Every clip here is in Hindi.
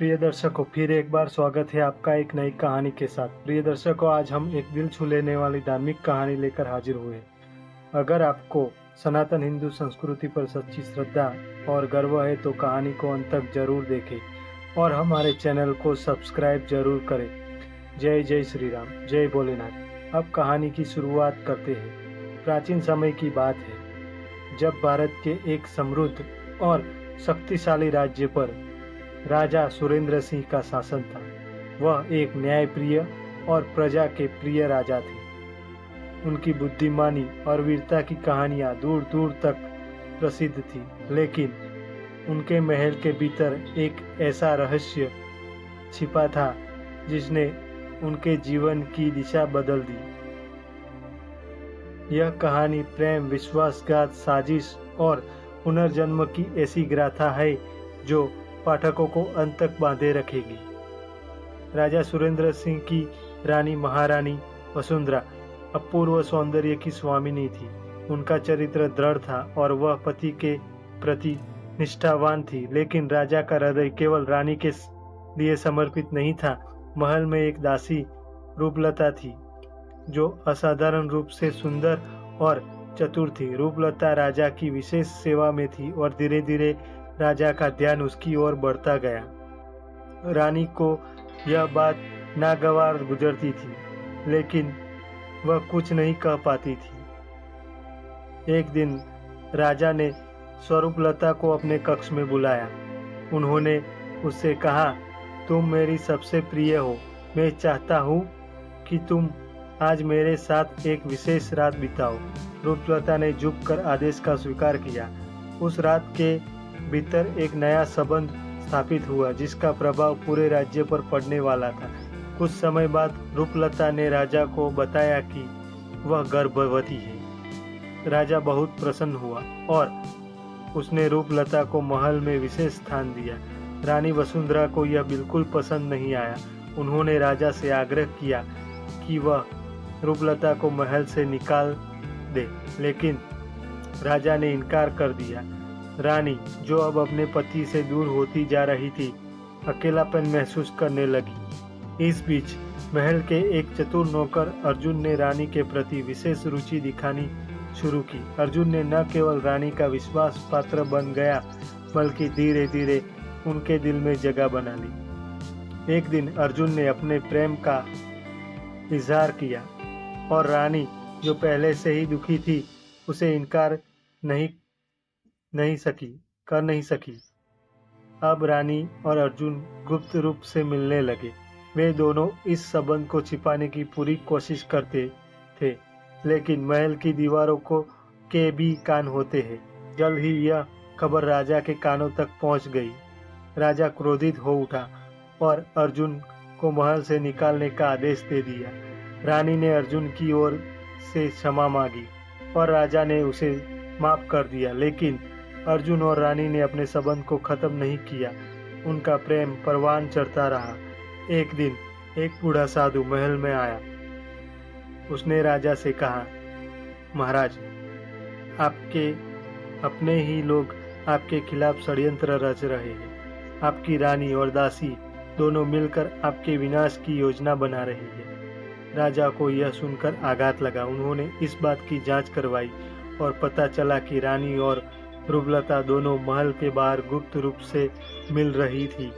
प्रिय दर्शकों, फिर एक बार स्वागत है आपका एक नई कहानी के साथ। प्रिय दर्शकों, आज हम एक दिल छू लेने वाली धार्मिक कहानी लेकर हाजिर हुए हैं। अगर आपको सनातन हिंदू संस्कृति पर सच्ची श्रद्धा और गर्व है तो कहानी को अंत तक जरूर देखें और हमारे चैनल को सब्सक्राइब जरूर करें। जय जय श्री राम, जय भोलेनाथ। अब कहानी की शुरुआत करते हैं। प्राचीन समय की बात है, जब भारत के एक समृद्ध और शक्तिशाली राज्य पर राजा सुरेंद्र सिंह का शासन था। वह एक न्यायप्रिय और प्रजा के प्रिय राजा थे। उनकी बुद्धिमानी और वीरता की कहानियां दूर दूर तक प्रसिद्ध थी, लेकिन उनके महल के भीतर एक ऐसा रहस्य छिपा था जिसने उनके जीवन की दिशा बदल दी। यह कहानी प्रेम, विश्वासघात, साजिश और पुनर्जन्म की ऐसी गाथा है जो पाठकों को अंत तक बांधे रखेगी। राजा सुरेंद्र सिंह की रानी महारानी वसुंधरा अपूर्व सौंदर्य की स्वामिनी थी। उनका चरित्र दृढ़ था और वह पति के प्रति निष्ठावान थी, लेकिन राजा का हृदय केवल रानी के लिए समर्पित नहीं था। महल में एक दासी रूपलता थी जो असाधारण रूप से सुंदर और चतुर थी। रूपलता राजा की विशेष सेवा में थी और धीरे धीरे राजा का ध्यान उसकी ओर बढ़ता गया। रानी को यह बात नागवार गुजरती थी, लेकिन वह कुछ नहीं कह पाती थी। एक दिन राजा ने स्वरूपलता को अपने कक्ष में बुलाया। उन्होंने उससे कहा, तुम मेरी सबसे प्रिय हो। मैं चाहता हूँ कि तुम आज मेरे साथ एक विशेष रात बिताओ। रूपलता ने झुककर आदेश का स्वीकार किया। उस रात के भीतर एक नया संबंध स्थापित हुआ जिसका प्रभाव पूरे राज्य पर पड़ने वाला था। कुछ समय बाद रूपलता ने राजा को बताया कि वह गर्भवती है। राजा बहुत प्रसन्न हुआ और उसने रूपलता को महल में विशेष स्थान दिया। रानी वसुंधरा को यह बिल्कुल पसंद नहीं आया। उन्होंने राजा से आग्रह किया कि वह रूपलता को महल से निकाल दे, लेकिन राजा ने इनकार कर दिया। रानी, जो अब अपने पति से दूर होती जा रही थी, अकेलापन महसूस करने लगी। इस बीच महल के एक चतुर नौकर अर्जुन ने रानी के प्रति विशेष रुचि दिखानी शुरू की। अर्जुन ने न केवल रानी का विश्वास पात्र बन गया, बल्कि धीरे धीरे उनके दिल में जगह बना ली। एक दिन अर्जुन ने अपने प्रेम का इजहार किया और रानी, जो पहले से ही दुखी थी, उसे इनकार कर नहीं सकी। अब रानी और अर्जुन गुप्त रूप से मिलने लगे। वे दोनों इस संबंध को छिपाने की पूरी कोशिश करते थे, लेकिन महल की दीवारों के भी कान होते हैं। जल्द ही यह खबर राजा के कानों तक पहुंच गई। राजा क्रोधित हो उठा और अर्जुन को महल से निकालने का आदेश दे दिया। रानी ने अर्जुन की ओर से क्षमा मांगी और राजा ने उसे माफ कर दिया, लेकिन अर्जुन और रानी ने अपने संबंध को खत्म नहीं किया। उनका प्रेम परवान चढ़ता रहा। एक दिन एक बूढ़ा साधु महल में आया। उसने राजा से कहा, महाराज, आपके अपने ही लोग आपके खिलाफ षड्यंत्र रच रहे हैं। आपकी रानी और दासी दोनों मिलकर आपके विनाश की योजना बना रही है। राजा को यह सुनकर आघात लगा। उन्होंने इस बात की जांच करवाई और पता चला कि रानी और रूपलता दोनों महल के बाहर गुप्त रूप से मिल रही थी।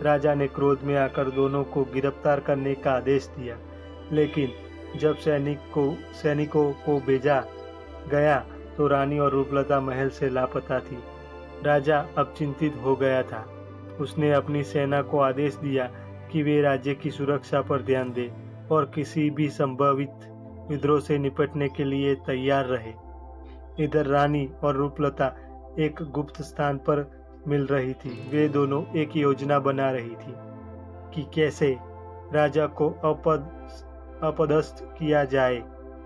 राजा ने क्रोध में आकर दोनों को गिरफ्तार करने का आदेश दिया, लेकिन जब सैनिकों को भेजा गया तो रानी और रूपलता महल से लापता थी। राजा अब चिंतित हो गया था। उसने अपनी सेना को आदेश दिया कि वे राज्य की सुरक्षा पर ध्यान दें और किसी भी संभावित विद्रोह से निपटने के लिए तैयार रहे। इधर रानी और रूपलता एक गुप्त स्थान पर मिल रही थी। वे दोनों एक योजना बना रही थी कि कैसे राजा को अपदस्थ किया जाए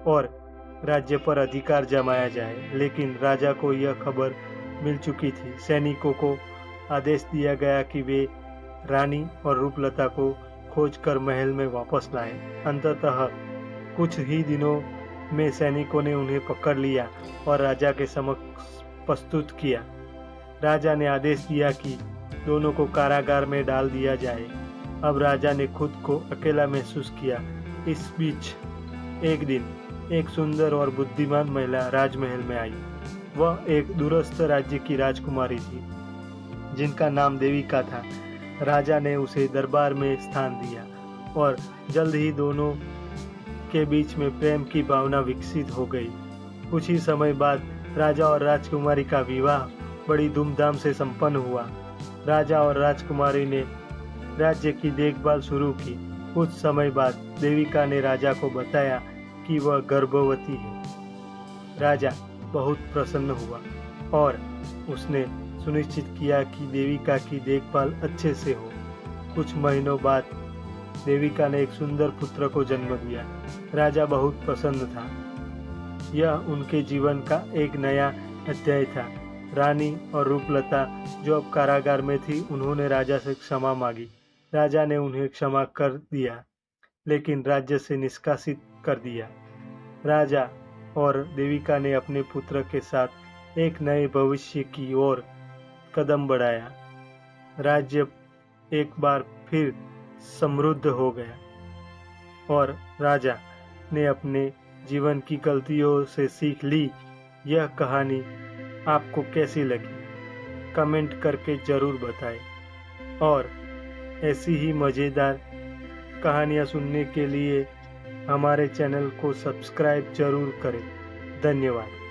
और राज्य पर अधिकार जमाया जाए। लेकिन राजा को यह खबर मिल चुकी थी। सैनिकों को आदेश दिया गया कि वे रानी और रूपलता को खोजकर महल में वापस लाएं। अंततः कुछ ही दिनों में सैनिकों ने उन्हें पकड़ लिया और राजा के समक्ष प्रस्तुत किया। राजा ने आदेश दिया कि दोनों को कारागार में डाल दिया जाए। अब राजा ने खुद को अकेला महसूस किया। इस बीच एक दिन एक सुंदर और बुद्धिमान महिला राजमहल में आई। वह एक दूरस्थ राज्य की राजकुमारी थी जिनका नाम देविका था। राजा ने उसे दरबार में स्थान दिया और जल्द ही दोनों के बीच में प्रेम की भावना विकसित हो गई। कुछ ही समय बाद राजा और राजकुमारी का विवाह बड़ी धूमधाम से संपन्न हुआ। राजा और राजकुमारी ने राज्य की देखभाल शुरू की। कुछ समय बाद देविका ने राजा को बताया कि वह गर्भवती है। राजा बहुत प्रसन्न हुआ और उसने सुनिश्चित किया कि देविका की देखभाल अच्छे से हो। कुछ महीनों बाद देविका ने एक सुंदर पुत्र को जन्म दिया। राजा बहुत प्रसन्न था। यह उनके जीवन का एक नया अध्याय था। रानी और रूपलता जो अब कारागार में थी, उन्होंने राजा से क्षमा मांगी। राजा ने उन्हें क्षमा कर दिया लेकिन राज्य से निष्कासित कर दिया। राजा और देविका ने अपने पुत्र के साथ एक नए भविष्य की ओर कदम बढ़ाया। राज्य एक बार फिर समृद्ध हो गया और राजा ने अपने जीवन की गलतियों से सीख ली। यह कहानी आपको कैसी लगी कमेंट करके ज़रूर बताएं और ऐसी ही मज़ेदार कहानियाँ सुनने के लिए हमारे चैनल को सब्सक्राइब जरूर करें। धन्यवाद।